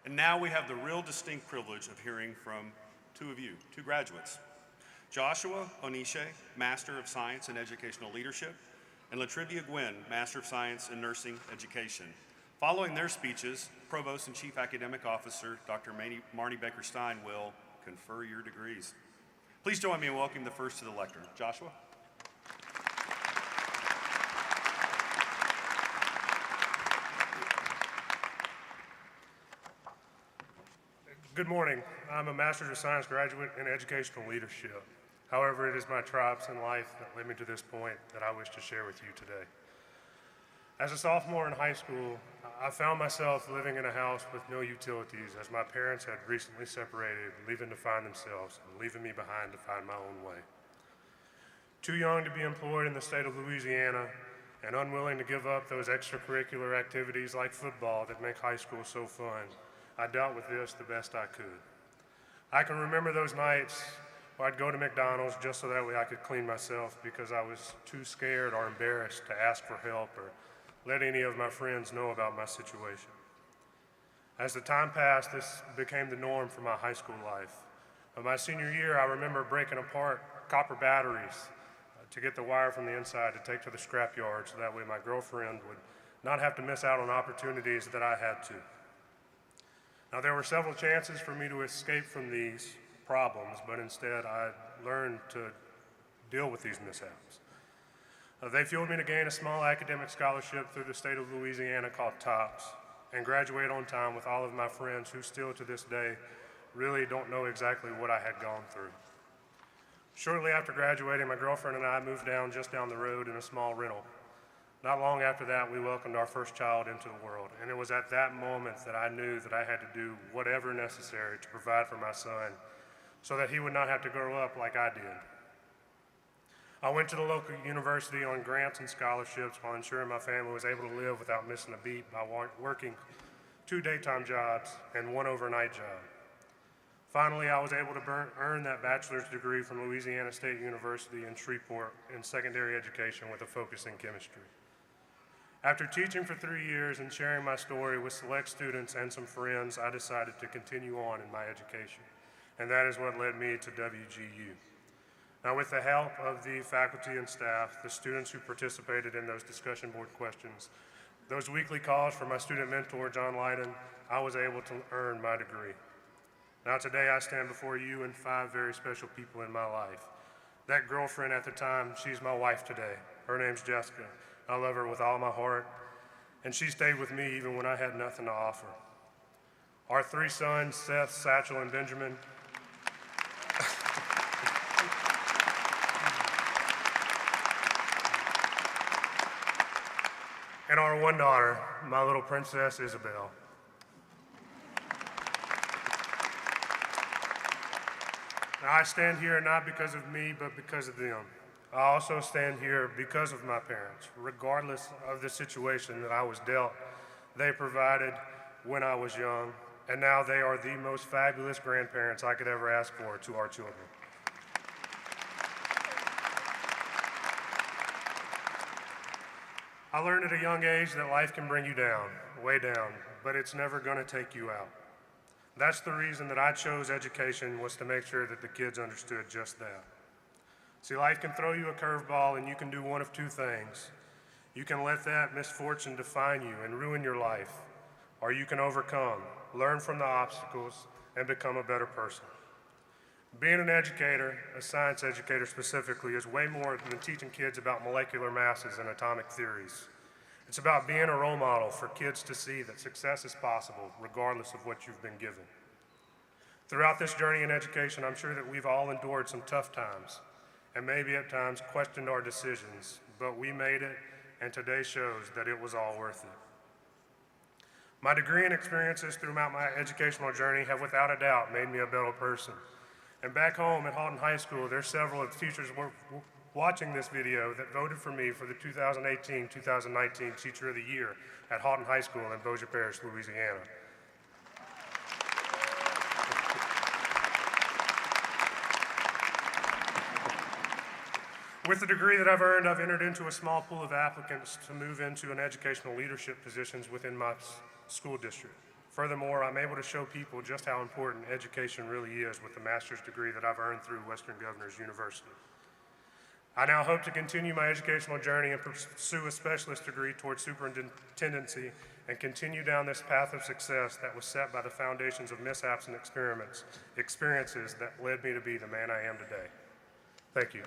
And now we have the real distinct privilege of hearing from two of you, two graduates. Joshua Onishe, Master of Science in Educational Leadership, and Latrivia Gwynn, Master of Science in Nursing Education. Following their speeches, Provost and Chief Academic Officer Dr. Marnie Baker-Stein will confer your degrees. Please join me in welcoming the first to the lectern. Joshua. Good morning. I'm a Master's of Science graduate in Educational Leadership. However, it is my triumphs in life that led me to this point that I wish to share with you today. As a sophomore in high school, I found myself living in a house with no utilities as my parents had recently separated, leaving to find themselves and leaving me behind to find my own way. Too young to be employed in the state of Louisiana and unwilling to give up those extracurricular activities like football that make high school so fun, I dealt with this the best I could. I can remember those nights where I'd go to McDonald's just so that way I could clean myself because I was too scared or embarrassed to ask for help or let any of my friends know about my situation. As the time passed, this became the norm for my high school life. In my senior year, I remember breaking apart copper batteries to get the wire from the inside to take to the scrapyard so that way my girlfriend would not have to miss out on opportunities that I had to. Now, there were several chances for me to escape from these problems, but instead I learned to deal with these mishaps. They fueled me to gain a small academic scholarship through the state of Louisiana called TOPS and graduate on time with all of my friends who still to this day really don't know exactly what I had gone through. Shortly after graduating, my girlfriend and I moved just down the road in a small rental. Not long after that, we welcomed our first child into the world, and it was at that moment that I knew that I had to do whatever necessary to provide for my son so that he would not have to grow up like I did. I went to the local university on grants and scholarships while ensuring my family was able to live without missing a beat by working 2 daytime jobs and 1 overnight job. Finally, I was able to earn that bachelor's degree from Louisiana State University in Shreveport in secondary education with a focus in chemistry. After teaching for 3 years and sharing my story with select students and some friends, I decided to continue on in my education, and that is what led me to WGU. Now, with the help of the faculty and staff, the students who participated in those discussion board questions, those weekly calls from my student mentor, John Lydon, I was able to earn my degree. Now today I stand before you and 5 very special people in my life. That girlfriend at the time, she's my wife today. Her name's Jessica. I love her with all my heart, and she stayed with me even when I had nothing to offer. Our 3 sons, Seth, Satchel, and Benjamin, and our 1 daughter, my little princess, Isabel. Now, I stand here not because of me, but because of them. I also stand here because of my parents. Regardless of the situation that I was dealt, they provided when I was young, and now they are the most fabulous grandparents I could ever ask for to our children. I learned at a young age that life can bring you down, way down, but it's never going to take you out. That's the reason that I chose education, was to make sure that the kids understood just that. See, life can throw you a curveball and you can do one of 2 things. You can let that misfortune define you and ruin your life, or you can overcome, learn from the obstacles, and become a better person. Being an educator, a science educator specifically, is way more than teaching kids about molecular masses and atomic theories. It's about being a role model for kids to see that success is possible regardless of what you've been given. Throughout this journey in education, I'm sure that we've all endured some tough times and maybe at times questioned our decisions, but we made it, and today shows that it was all worth it. My degree and experiences throughout my educational journey have without a doubt made me a better person. And back home at Halton High School, there's several of the teachers watching this video that voted for me for the 2018-2019 Teacher of the Year at Halton High School in Bossier Parish, Louisiana. With the degree that I've earned, I've entered into a small pool of applicants to move into an educational leadership positions within my school district. Furthermore, I'm able to show people just how important education really is with the master's degree that I've earned through Western Governors University. I now hope to continue my educational journey and pursue a specialist degree towards superintendency and continue down this path of success that was set by the foundations of mishaps and experiences that led me to be the man I am today. Thank you.